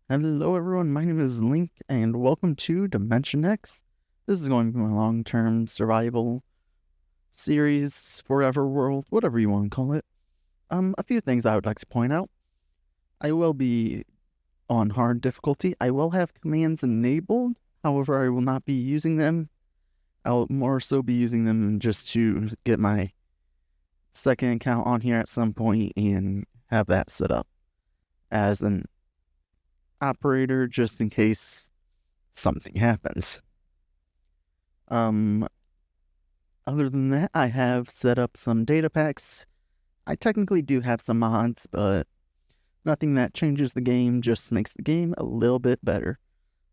Hello everyone, my name is Link and welcome to Dimension X. This is going to be my long-term survival series, forever world, whatever you want to call it. A few things I would like to point out. I will be on hard difficulty. I will have commands enabled, however I will not be using them. I'll more so be using them just to get my second account on here at some point and have that set up as an operator just in case something happens. Other than that, I have set up some data packs. I technically do have some mods, but nothing that changes the game, just makes the game a little bit better.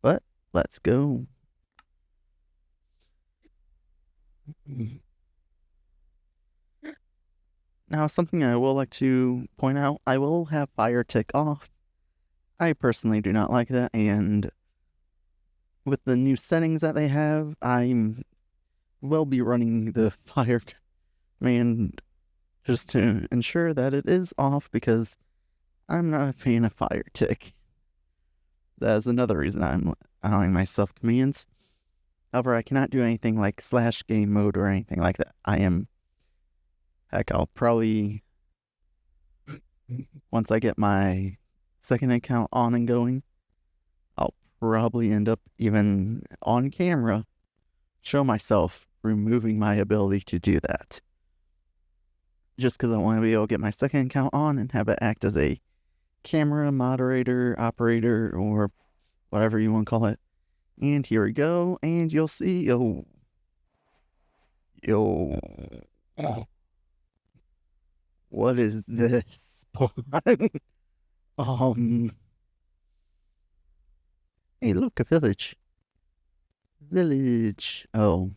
But let's go. Now, something I will like to point out, I will have fire tick off. I personally do not like that, and with the new settings that they have, I will be running the fire command just to ensure that it is off because I'm not a fan of fire tick. That is another reason I'm allowing myself commands. However, I cannot do anything like / game mode or anything like that. Heck, I'll probably, once I get my second account on and going, I'll probably end up even on camera show myself removing my ability to do that. Just because I want to be able to get my second account on and have it act as a camera moderator, operator, or whatever you want to call it. And here we go, and you'll see, yo. What is this? Hey, look, a village. Village. Oh.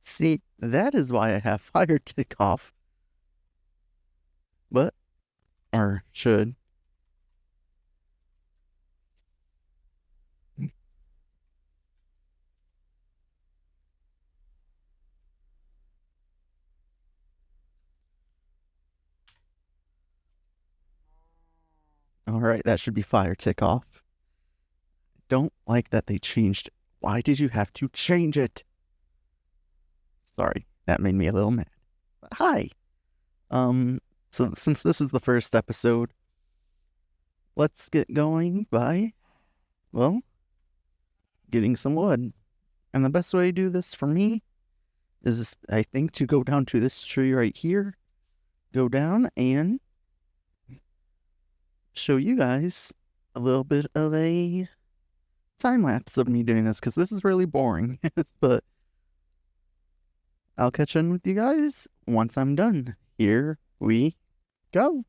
See, that is why I have fire tick off. But, or should. Alright, that should be fire tick off. Don't like that they changed it. Why did you have to change it? Sorry, that made me a little mad. But hi. So since this is the first episode, let's get going by, well, getting some wood. And the best way to do this for me is, I think, to go down to this tree right here, go down and show you guys a little bit of a time lapse of me doing this, because this is really boring. But I'll catch in with you guys once I'm done. Here we go.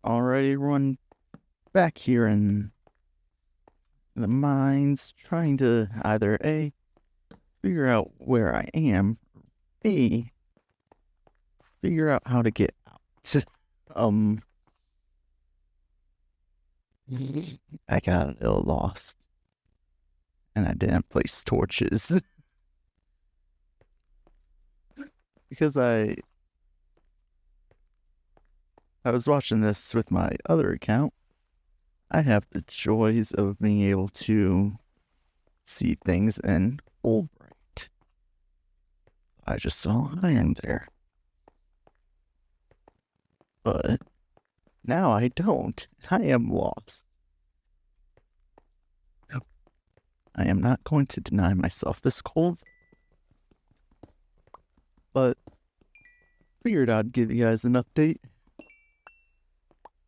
Alright, everyone, back here in the mines, trying to either A, figure out where I am, B, figure out how to get out. I got a little lost. And I didn't place torches. Because I was watching this with my other account. I have the joys of being able to see things in full bright. I just saw iron there. But now I don't. I am lost. I am not going to deny myself this cold. But figured I'd give you guys an update.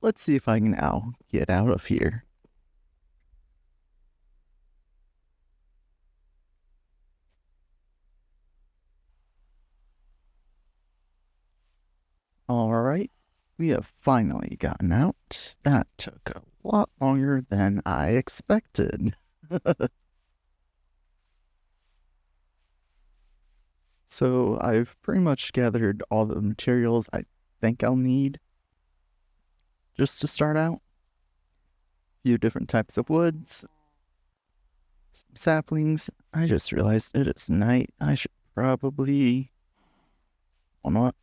Let's see if I can now get out of here. Alright, we have finally gotten out. That took a lot longer than I expected. So I've pretty much gathered all the materials I think I'll need just to start out. A few different types of woods, some saplings. I just realized it is night. I should probably... Well, what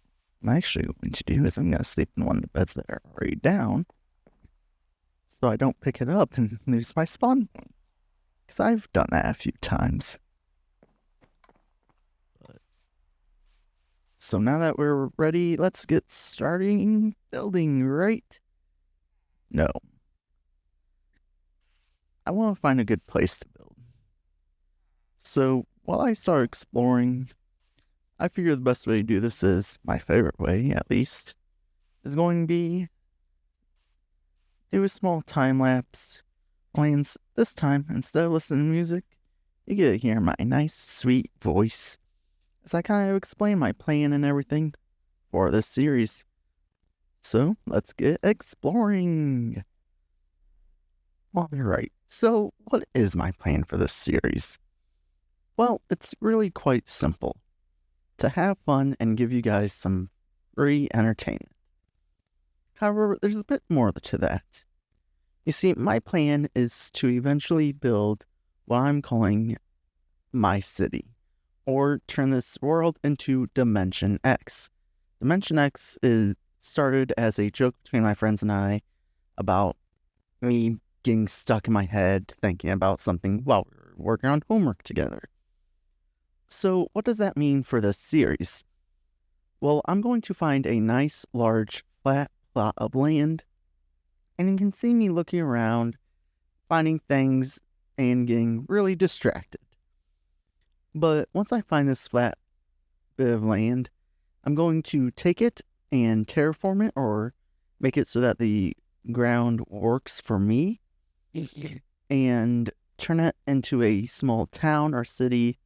I'm actually going to do is I'm going to sleep in one of the beds that are already down so I don't pick it up and lose my spawn point. Because I've done that a few times. So now that we're ready, let's get starting building, right? No. I want to find a good place to build. So while I start exploring, I figure the best way to do this is, my favorite way at least, is going to be do a small time lapse. Only this time, instead of listening to music, you get to hear my nice, sweet voice as I kind of explain my plan and everything for this series. So let's get exploring. Alright, so what is my plan for this series? Well, it's really quite simple. To have fun and give you guys some free entertainment. However, there's a bit more to that. You see, my plan is to eventually build what I'm calling my city, or turn this world into Dimension X. Dimension X is started as a joke between my friends and I about me getting stuck in my head thinking about something while we were working on homework together. So what does that mean for this series? Well, I'm going to find a nice, large, flat plot of land, and you can see me looking around, finding things, and getting really distracted. But once I find this flat bit of land, I'm going to take it and terraform it, or make it so that the ground works for me, and turn it into a small town or city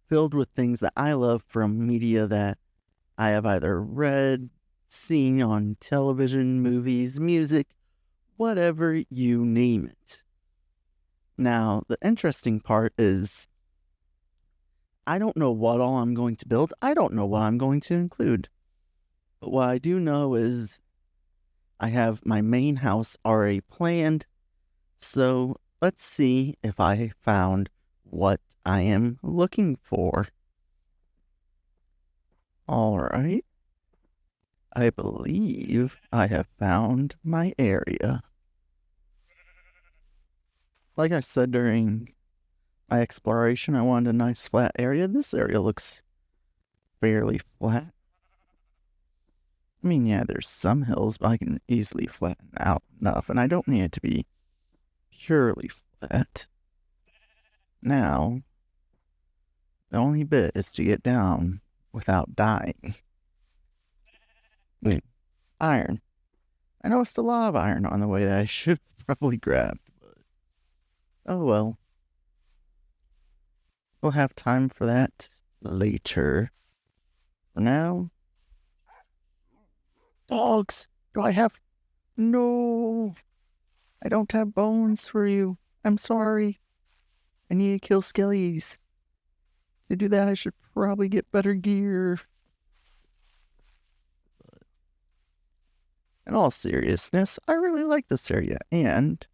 filled with things that I love from media that I have either read, seen on television, movies, music, whatever you name it. Now, the interesting part is I don't know what all I'm going to build. I don't know what I'm going to include. But what I do know is I have my main house already planned. So let's see if I found what I am looking for. Alright. I believe I have found my area. Like I said during my exploration, I wanted a nice flat area. This area looks fairly flat. I mean, yeah, there's some hills, but I can easily flatten out enough, and I don't need it to be purely flat. Now, the only bit is to get down without dying. Wait, iron. I noticed a lot of iron on the way that I should have probably grabbed, but oh well. We'll have time for that later. For now... Dogs! Do I have... No! I don't have bones for you. I'm sorry. I need to kill skellies. To do that, I should probably get better gear. But in all seriousness, I really like this area, and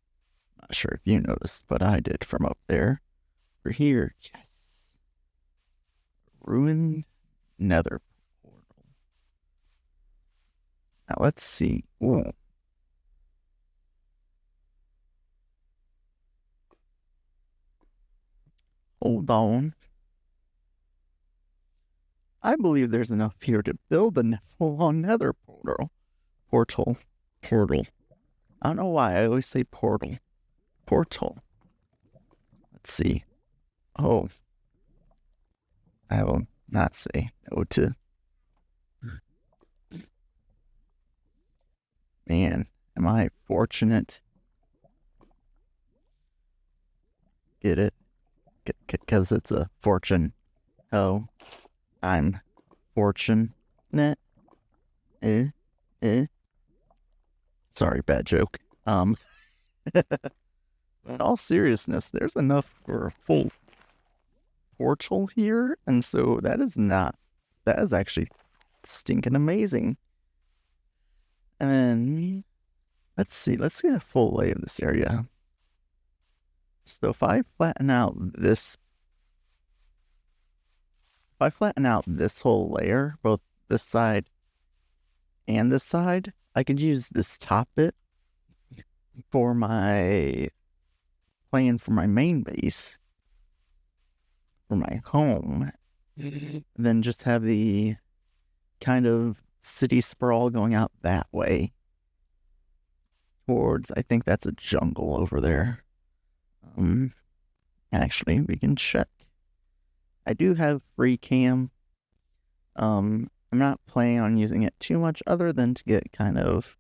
not sure if you noticed, but I did from up there. We're here. Yes. Ruined nether portal. Now let's see. Ooh. Hold on. I believe there's enough here to build a full-on nether portal. Portal. I don't know why I always say portal. Portal. Let's see. Oh. I will not say no to. Man, am I fortunate? Get it? Because it's a fortune. Oh. I'm fortunate. Sorry, bad joke. In all seriousness, there's enough for a full portal here, and so that is actually stinking amazing. And then, let's see, let's get a full lay of this area. So if I flatten out this whole layer, both this side and this side, I could use this top bit for my plan for my main base, for my home. Then just have the kind of city sprawl going out that way towards, I think that's a jungle over there. Actually, we can check. I do have free cam. I'm not planning on using it too much other than to get kind of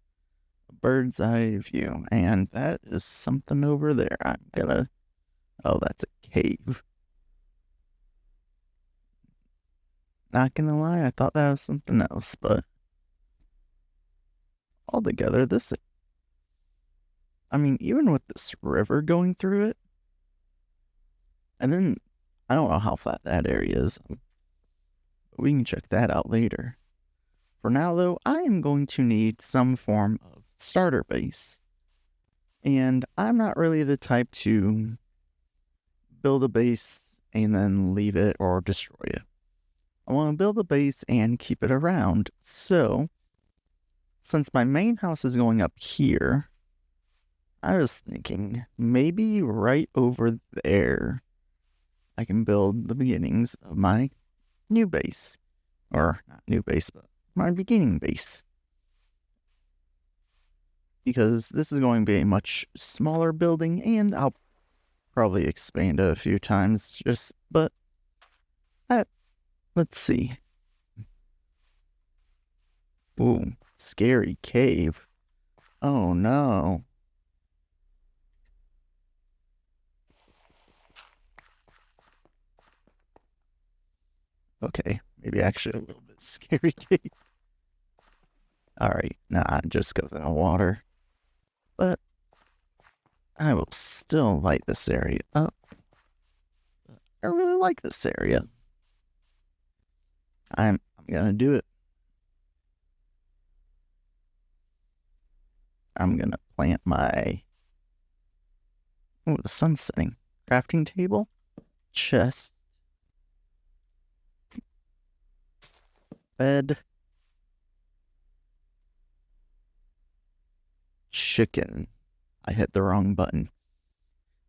a bird's eye view. And that is something over there. Oh, that's a cave. Not gonna lie, I thought that was something else, but altogether, even with this river going through it, and then I don't know how flat that area is. We can check that out later. For now, though, I am going to need some form of starter base. And I'm not really the type to build a base and then leave it or destroy it. I want to build a base and keep it around. So, since my main house is going up here, I was thinking maybe right over there I can build the beginnings of my new base. Or not new base, but my beginning base. Because this is going to be a much smaller building, and I'll probably expand it a few times, but let's see. Ooh, scary cave. Oh no. Okay, maybe actually a little bit scary cave. Alright, nah, just goes in the water. But I will still light this area up. I really like this area. I'm gonna do it. I'm gonna plant my... Oh, the sun's setting. Crafting table. Chest. Bed. Chicken. I hit the wrong button.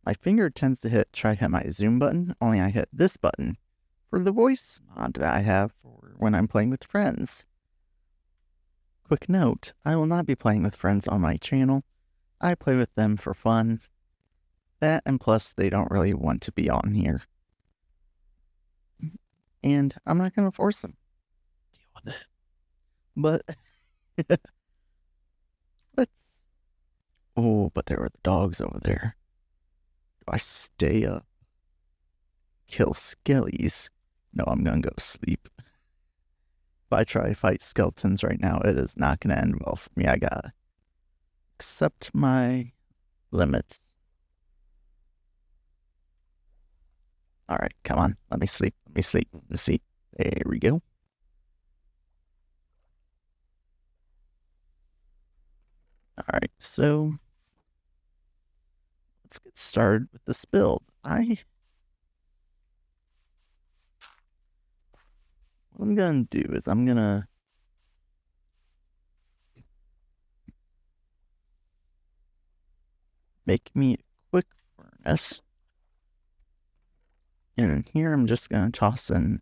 My finger tends to try to hit my zoom button, only I hit this button for the voice mod that I have for when I'm playing with friends. Quick note, I will not be playing with friends on my channel. I play with them for fun. That, and plus they don't really want to be on here. And I'm not going to force them. Deal with it. But, but there were the dogs over there. Do I stay up? Kill skellies? No, I'm gonna go sleep. If I try to fight skeletons right now, it is not gonna end well for me. I gotta accept my limits. Alright, come on. Let me sleep. There we go. Alright, so get started with this build. What I'm gonna do is I'm gonna make me a quick furnace. And in here, I'm just gonna toss in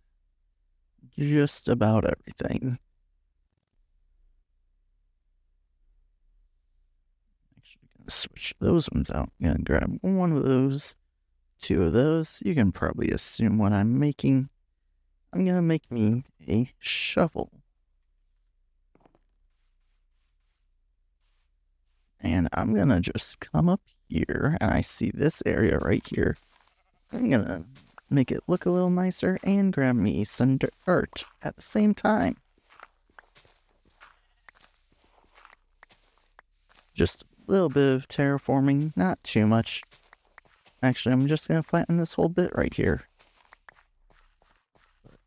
just about everything. Actually, gonna switch those ones out. I'm gonna grab one of those, two of those. You can probably assume what I'm making. I'm gonna make me a shovel. And I'm gonna just come up here, and I see this area right here. I'm gonna make it look a little nicer and grab me some dirt at the same time. Just a little bit of terraforming, not too much. Actually, I'm just gonna flatten this whole bit right here.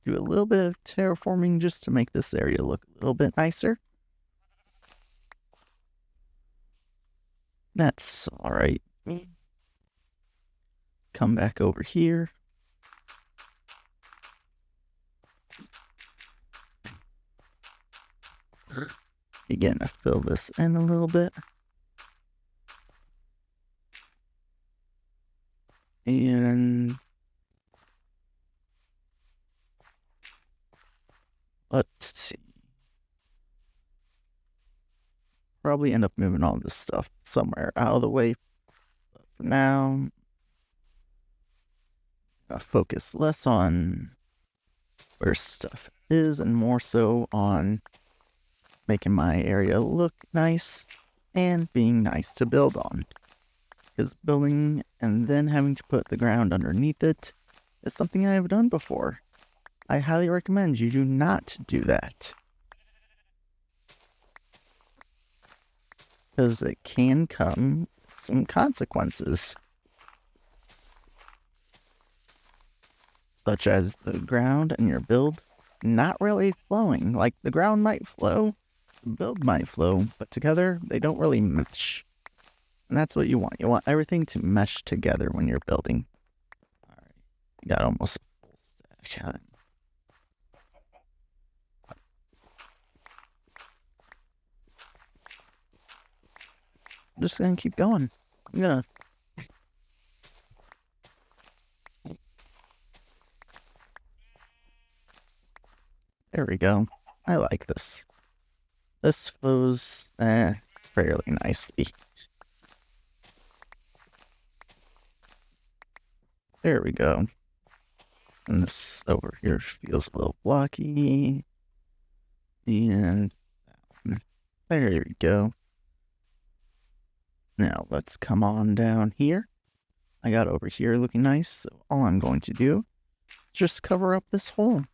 Do a little bit of terraforming just to make this area look a little bit nicer. That's alright. Come back over here. Again, to fill this in a little bit. And let's see. Probably end up moving all this stuff somewhere out of the way. But for now, I'll focus less on where stuff is and more so on making my area look nice and being nice to build on. Because building and then having to put the ground underneath it is something I have done before. I highly recommend you do not do that. Because it can come with some consequences. Such as the ground and your build not really flowing. Like, the ground might flow, the build might flow, but together they don't really mesh. And that's what you want. You want everything to mesh together when you're building. Alright, you got almost a full stack. I'm just gonna keep going. I'm gonna... There we go. I like this. This flows fairly nicely. There we go. And this over here feels a little blocky. And there we go. Now let's come on down here. I got over here looking nice, so all I'm going to do is just cover up this hole.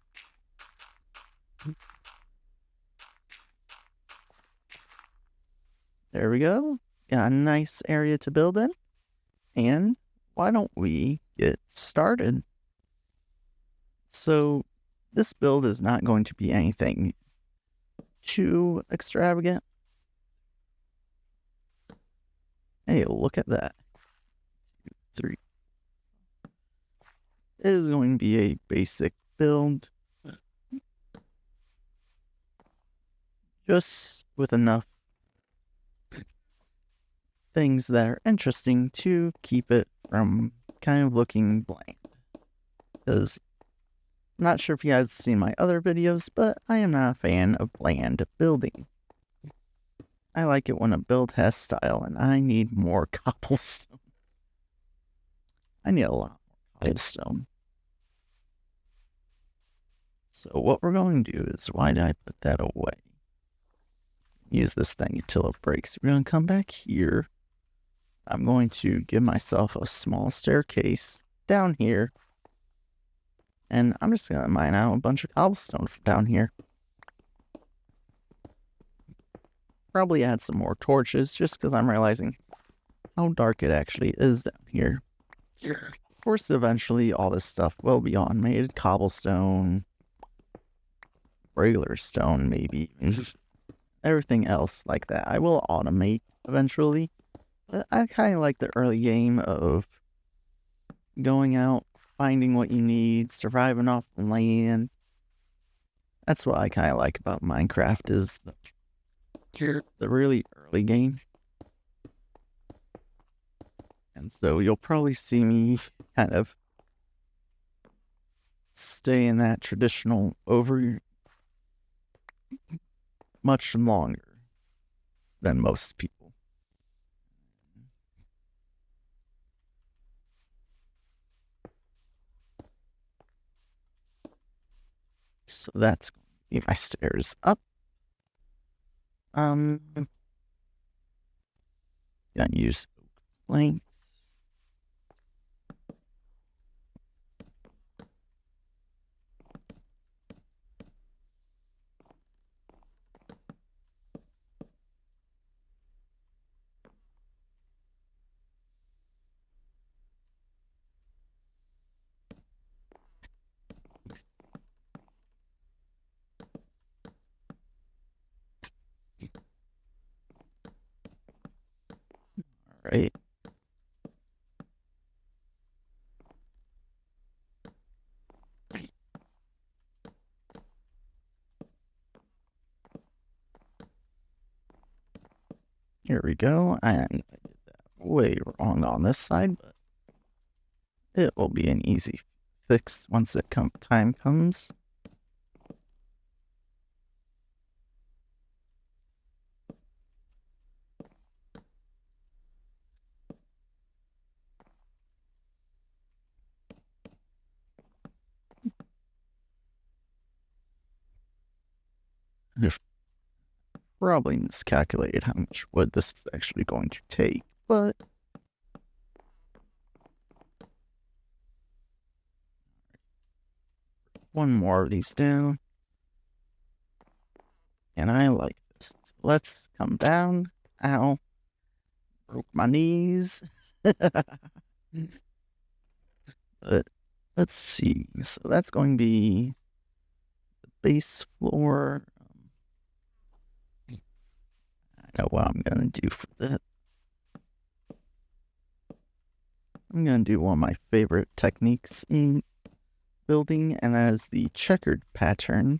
There we go. Got a nice area to build in. And why don't we get started? So this build is not going to be anything too extravagant. Hey, look at that. 2, 3. It is going to be a basic build. Just with enough things that are interesting to keep it from kind of looking bland. Because I'm not sure if you guys have seen my other videos, but I am not a fan of bland building. I like it when a build has style, and I need more cobblestone. I need a lot more cobblestone. So what we're going to do is, why did I put that away? Use this thing until it breaks. We're going to come back here. I'm going to give myself a small staircase down here. And I'm just going to mine out a bunch of cobblestone from down here. Probably add some more torches just because I'm realizing how dark it actually is down here. Of course, eventually all this stuff will be automated. Cobblestone, regular stone maybe, everything else like that. I will automate eventually, I kind of like the early game of going out, finding what you need, surviving off the land. That's what I kind of like about Minecraft is the really early game. And so you'll probably see me kind of stay in that traditional over much longer than most people. So that's going to be my stairs up. Gonna use oak planks. All right. Here we go. And I did that way wrong on this side, but it will be an easy fix once time comes. I've probably miscalculated how much wood this is actually going to take, but one more of these down. And I like this. Let's come down. Ow. Broke my knees. But let's see. So that's going to be the base floor. I know what I'm going to do for that. I'm going to do one of my favorite techniques in building, and that is the checkered pattern.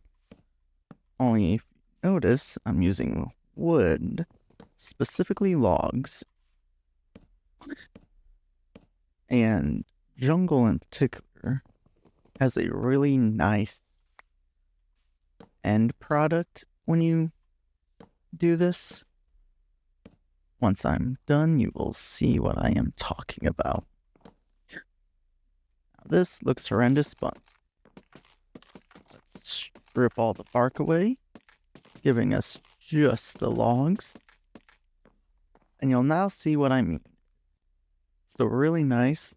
Only if you notice, I'm using wood, specifically logs. And jungle in particular has a really nice end product when you do this. Once I'm done, you will see what I am talking about. Now, this looks horrendous, but let's strip all the bark away, giving us just the logs. And you'll now see what I mean. So really nice.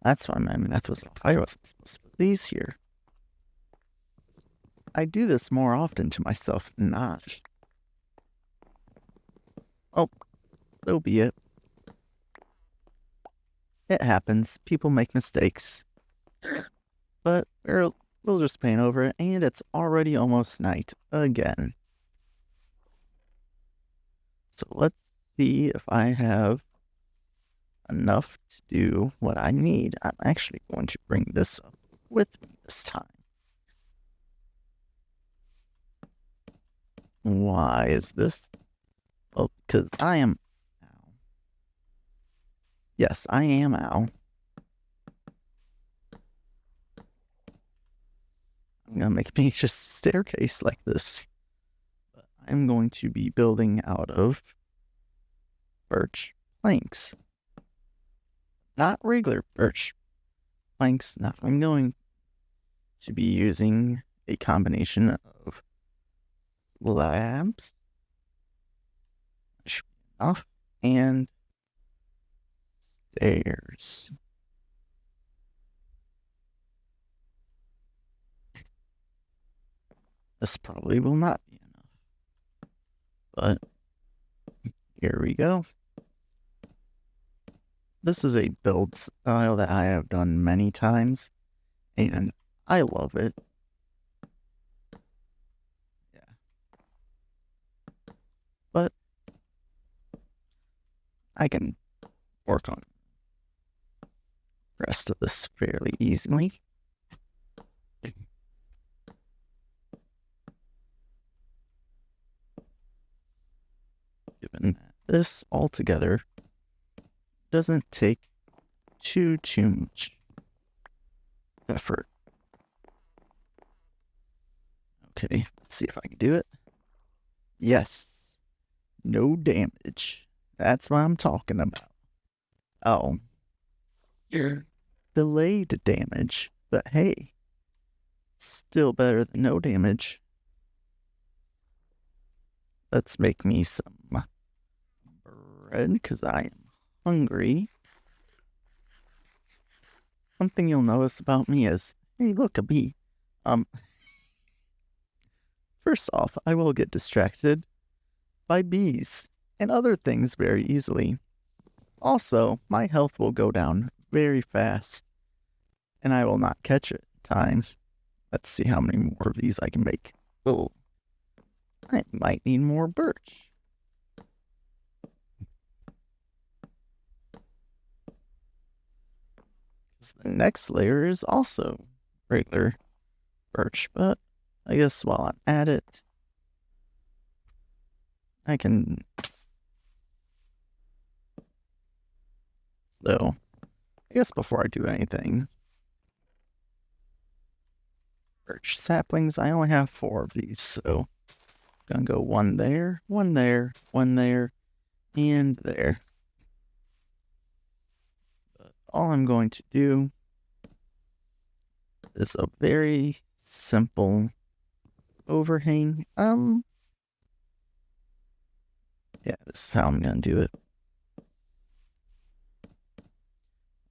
That's what I mean. That was I wasn't supposed to put these here. I do this more often to myself than not. Oh, so be it. It happens. People make mistakes. But we'll just paint over it, and it's already almost night again. So let's see if I have enough to do what I need. I'm actually going to bring this up with me this time. Why is this? Well, because I am Ow. Yes, I am Ow. I'm going to make me just a staircase like this. But I'm going to be building out of birch planks. Not regular birch planks. Not. I'm going to be using a combination of slabs, enough, and stairs. This probably will not be enough, but here we go. This is a build style that I have done many times, and I love it. Yeah. But I can work on the rest of this fairly easily. Given that this altogether doesn't take too much effort. Okay, let's see if I can do it. Yes. No damage. That's what I'm talking about. Oh. Delayed damage. But hey, still better than no damage. Let's make me some bread, because I am hungry. Something you'll notice about me is, hey, look, a bee. First off, I will get distracted by bees and other things very easily. Also, my health will go down very fast, and I will not catch it in time. Let's see how many more of these I can make. Oh, I might need more birch. The next layer is also regular birch, but I guess while I'm at it, I can... So, I guess before I do anything, birch saplings, I only have 4 of these, so I'm gonna go one there, one there, one there, and there. But all I'm going to do is a very simple overhang. Yeah, this is how I'm gonna do it.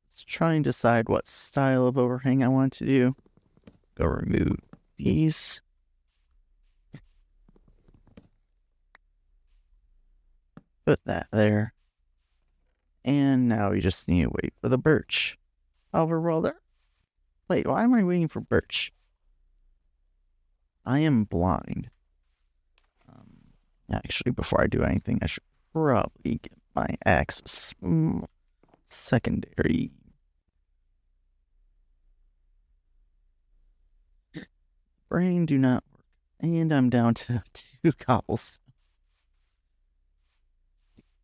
Let's try and decide what style of overhang I want to do. Go remove these. Put that there. And now we just need to wait for the birch. However, well, there. Wait, why am I waiting for birch? I am blind. Actually, before I do anything, I should probably get my axes secondary. Brain do not work. And I'm down to 2 cobbles.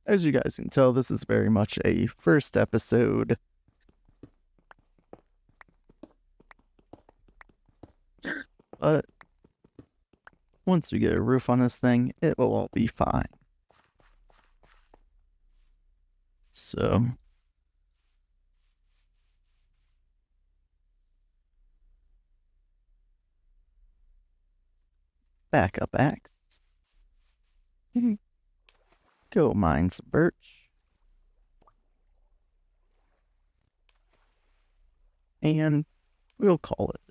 As you guys can tell, this is very much a first episode. But once we get a roof on this thing, it will all be fine. So, backup axe. Go mine some birch. And we'll call it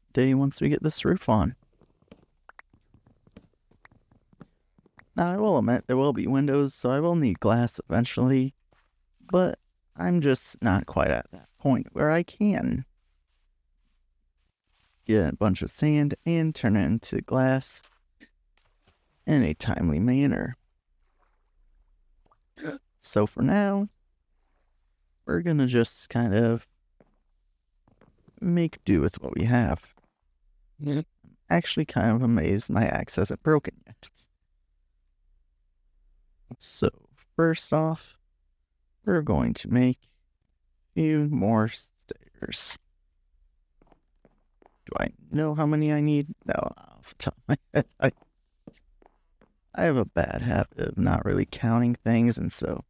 a day once we get this roof on. Now, I will admit there will be windows, so I will need glass eventually, but I'm just not quite at that point where I can get a bunch of sand and turn it into glass in a timely manner. So for now, we're gonna just kind of make do with what we have. I'm actually kind of amazed my axe hasn't broken yet. So, first off, we're going to make a few more stairs. Do I know how many I need? No, off the top of my head. I have a bad habit of not really counting things, and so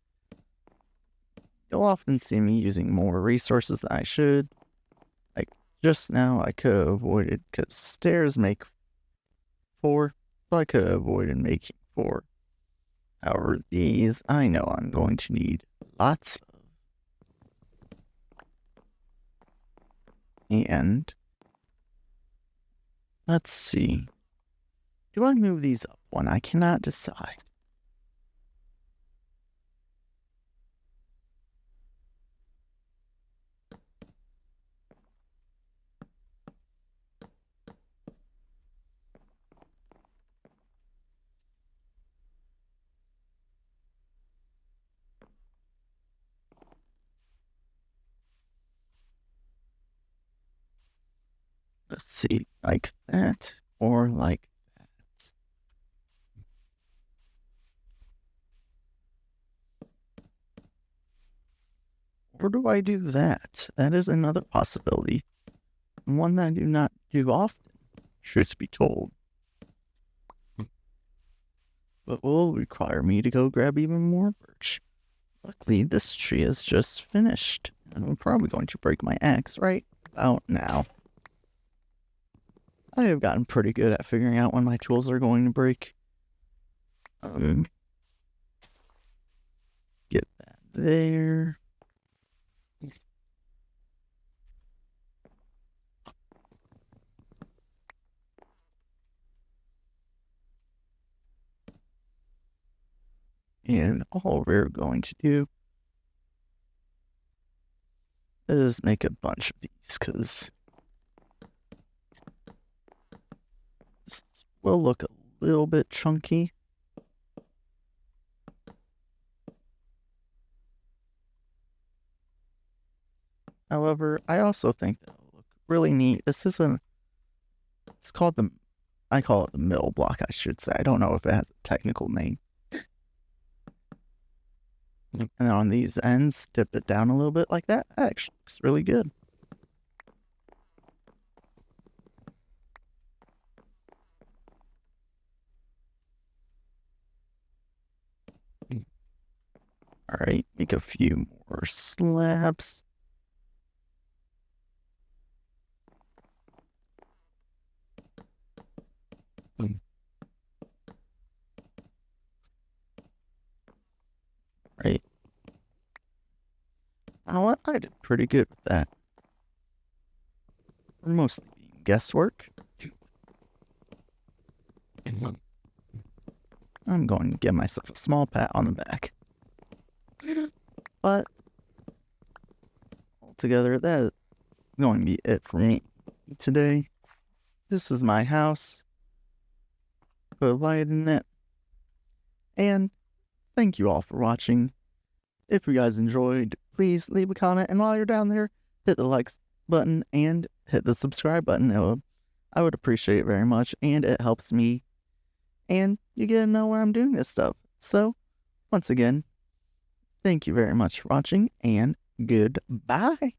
you'll often see me using more resources than I should. Like, just now, I could have avoided, because stairs make 4, so I could have avoided making 4. However, these, I know I'm going to need lots of. And let's see. Do I move these up one? I cannot decide. Let's see, like that or like that. Or do I do that? That is another possibility. One that I do not do often, truth be told. But will require me to go grab even more birch. Luckily, this tree is just finished, and I'm probably going to break my axe right about now. I have gotten pretty good at figuring out when my tools are going to break. Get that there. And all we're going to do is make a bunch of these, because this will look a little bit chunky. However, I also think that will look really neat. This isn't, it's called I call it the mill block, I should say. I don't know if it has a technical name. And then on these ends, dip it down a little bit like that. That actually looks really good. Alright, make a few more slabs. Right. You know what? I did pretty good with that. For mostly being guesswork. I'm going to give myself a small pat on the back. But altogether, that is going to be it for me today. This is my house. Put a light in it. And thank you all for watching. If you guys enjoyed, please leave a comment. And while you're down there, hit the like button and hit the subscribe button. I would appreciate it very much. And it helps me. And you get to know where I'm doing this stuff. So, once again, thank you very much for watching. And goodbye.